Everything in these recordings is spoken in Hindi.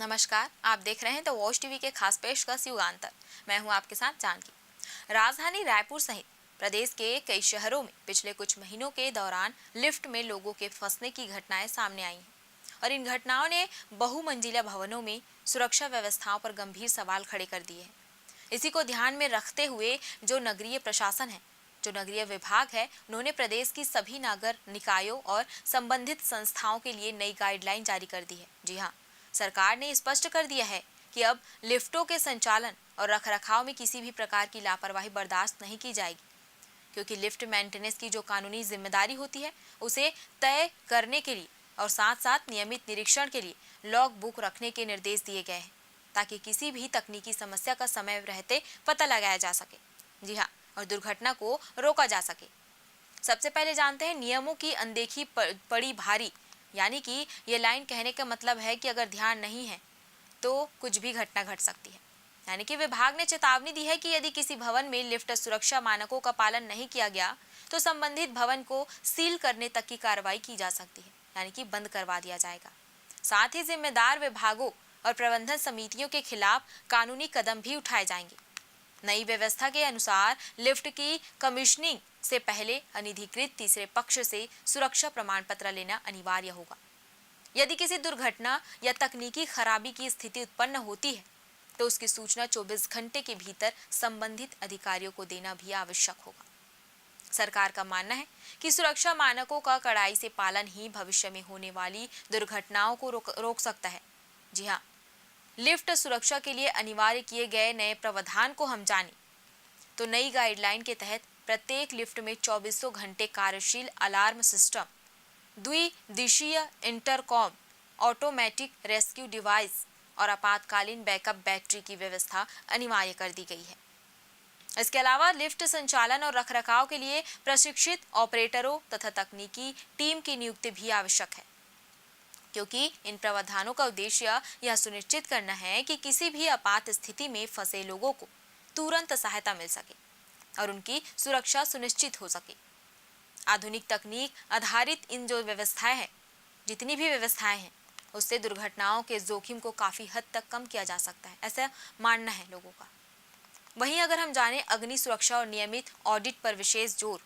नमस्कार, आप देख रहे हैं द वॉच टीवी के खास पेशकश युगांतर। मैं हूं आपके साथ जानकी। राजधानी रायपुर सहित प्रदेश के कई शहरों में पिछले कुछ महीनों के दौरान लिफ्ट में लोगों के फंसने की घटनाएं सामने आई हैं और इन घटनाओं ने बहुमंजिला भवनों में सुरक्षा व्यवस्थाओं पर गंभीर सवाल खड़े कर दिए हैं। इसी को ध्यान में रखते हुए जो नगरीय विभाग है, उन्होंने प्रदेश की सभी नगर निकायों और संबंधित संस्थाओं के लिए नई गाइडलाइन जारी कर दी है। जी हाँ, सरकार ने स्पष्ट कर दिया है कि अब लिफ्टों के संचालन और रखरखाव में किसी भी प्रकार की लापरवाही बर्दाश्त नहीं की जाएगी, क्योंकि लिफ्ट मेंटेनेंस की जो कानूनी जिम्मेदारी होती है उसे तय करने के लिए और साथ साथ नियमित निरीक्षण के लिए लॉग बुक रखने के निर्देश दिए गए हैं, ताकि किसी भी तकनीकी समस्या का समय रहते पता लगाया जा सके। जी हाँ, और दुर्घटना को रोका जा सके। सबसे पहले जानते हैं नियमों की अनदेखी पड़ी भारी, यानी कि ये लाइन कहने का मतलब है कि अगर ध्यान नहीं है तो कुछ भी घटना घट सकती है। यानी कि विभाग ने चेतावनी दी है कि यदि किसी भवन में लिफ्ट सुरक्षा मानकों का पालन नहीं किया गया तो संबंधित भवन को सील करने तक की कार्रवाई की जा सकती है, यानी कि बंद करवा दिया जाएगा। साथ ही जिम्मेदार विभागों और प्रबंधन समितियों के खिलाफ कानूनी कदम भी उठाए जाएंगे। नई व्यवस्था के अनुसार लिफ्ट की कमीशनिंग से पहले अनधिकृत तीसरे पक्ष से सुरक्षा प्रमाण पत्र लेना अनिवार्य होगा। यदि किसी दुर्घटना या तकनीकी खराबी की स्थिति उत्पन्न होती है तो उसकी सूचना 24 घंटे के भीतर संबंधित अधिकारियों को देना भी आवश्यक होगा। सरकार का मानना है कि सुरक्षा मानकों का कड़ाई से पालन ही भविष्य में होने वाली दुर्घटनाओं को रोक सकता है। जी हाँ, लिफ्ट सुरक्षा के लिए अनिवार्य किए गए नए प्रावधान को हम जानें तो नई गाइडलाइन के तहत प्रत्येक लिफ्ट में 24 घंटे कार्यशील अलार्म सिस्टम, द्विदिशीय इंटरकॉम, ऑटोमेटिक रेस्क्यू डिवाइस और आपातकालीन बैकअप बैटरी की व्यवस्था अनिवार्य कर दी गई है। इसके अलावा लिफ्ट संचालन और रखरखाव के लिए प्रशिक्षित ऑपरेटरों तथा तकनीकी टीम की नियुक्ति भी आवश्यक है, क्योंकि इन प्रावधानों का उद्देश्य यह सुनिश्चित करना है कि किसी भी आपात स्थिति में फंसे लोगों को तुरंत सहायता मिल सके और उनकी सुरक्षा सुनिश्चित हो सके। आधुनिक तकनीक आधारित इन जो व्यवस्थाएं हैं, जितनी भी व्यवस्थाएं हैं, उससे दुर्घटनाओं के जोखिम को काफी हद तक कम किया जा सकता है, ऐसा मानना है लोगों का। वहीं अगर हम जानें अग्नि सुरक्षा और नियमित ऑडिट पर विशेष जोर,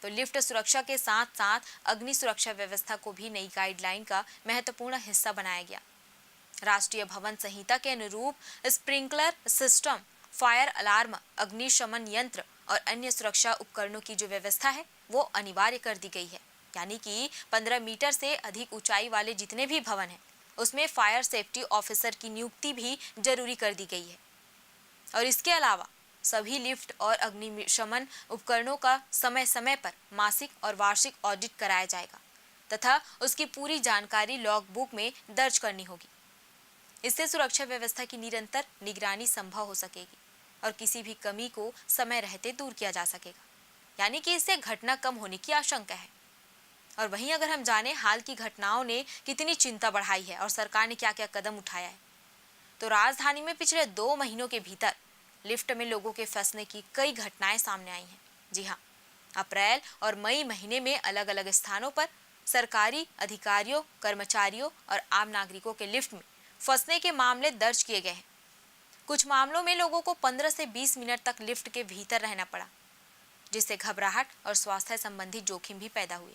तो लिफ्ट सुरक्षा के साथ साथ अग्नि सुरक्षा व्यवस्था को भी नई गाइडलाइन का महत्वपूर्ण हिस्सा बनाया गया। राष्ट्रीय भवन संहिता के अनुरूप स्प्रिंकलर सिस्टम, फायर अलार्म, अग्निशमन यंत्र और अन्य सुरक्षा उपकरणों की जो व्यवस्था है वो अनिवार्य कर दी गई है। यानी कि 15 मीटर से अधिक ऊंचाई वाले जितने भी भवन हैं उसमें फायर सेफ्टी ऑफिसर की नियुक्ति भी जरूरी कर दी गई है। और इसके अलावा सभी लिफ्ट और अग्निशमन उपकरणों का समय समय पर मासिक और वार्षिक ऑडिट कराया जाएगा तथा उसकी पूरी जानकारी लॉग बुक में दर्ज करनी होगी। इससे सुरक्षा व्यवस्था की निरंतर निगरानी संभव हो सकेगी और किसी भी कमी को समय रहते दूर किया जा सकेगा, यानी कि इससे घटना कम होने की आशंका है। और वहीं अगर हम जानें हाल की घटनाओं ने कितनी चिंता बढ़ाई है और सरकार ने क्या क्या कदम उठाया है, तो राजधानी में पिछले 2 महीनों के भीतर लिफ्ट में लोगों के फंसने की कई घटनाएं सामने आई हैं। जी हाँ, अप्रैल और मई महीने में अलग अलग स्थानों पर सरकारी अधिकारियों, कर्मचारियों और आम नागरिकों के लिफ्ट में फंसने के मामले दर्ज किए गए हैं। कुछ मामलों में लोगों को 15 से 20 मिनट तक लिफ्ट के भीतर रहना पड़ा, जिससे घबराहट और स्वास्थ्य संबंधी जोखिम भी पैदा हुए।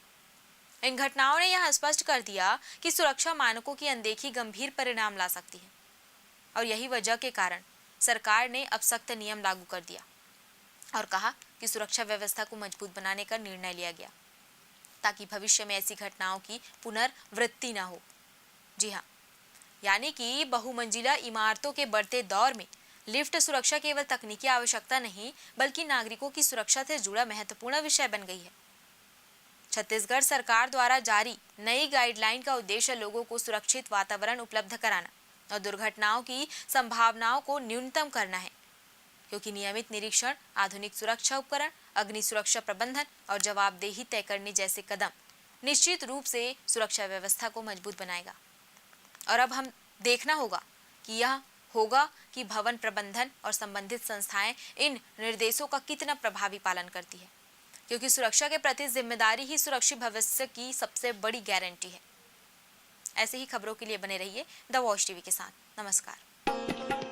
इन घटनाओं ने यह स्पष्ट कर दिया कि सुरक्षा मानकों की अनदेखी गंभीर परिणाम ला सकती है और यही वजह के कारण सरकार ने अब सख्त नियम लागू कर दिया और कहा कि सुरक्षा व्यवस्था को मजबूत बनाने का निर्णय लिया गया ताकि भविष्य में ऐसी घटनाओं की पुनरावृत्ति न हो। जी हाँ, यानी कि बहुमंजिला इमारतों के बढ़ते दौर में लिफ्ट सुरक्षा केवल तकनीकी आवश्यकता नहीं बल्कि नागरिकों की सुरक्षा से जुड़ा महत्वपूर्ण विषय बन गई है। छत्तीसगढ़ सरकार द्वारा जारी नई गाइडलाइन का उद्देश्य लोगों को सुरक्षित वातावरण उपलब्ध कराना और दुर्घटनाओं की संभावनाओं को न्यूनतम करना है, क्योंकि नियमित निरीक्षण, आधुनिक सुरक्षा उपकरण, अग्नि सुरक्षा प्रबंधन और जवाबदेही तय करने जैसे कदम निश्चित रूप से सुरक्षा व्यवस्था को मजबूत बनाएगा। और अब हम देखना होगा कि यह होगा कि भवन प्रबंधन और संबंधित संस्थाएं इन निर्देशों का कितना प्रभावी पालन करती है, क्योंकि सुरक्षा के प्रति जिम्मेदारी ही सुरक्षित भविष्य की सबसे बड़ी गारंटी है। ऐसे ही खबरों के लिए बने रहिए द वॉच टीवी के साथ। नमस्कार।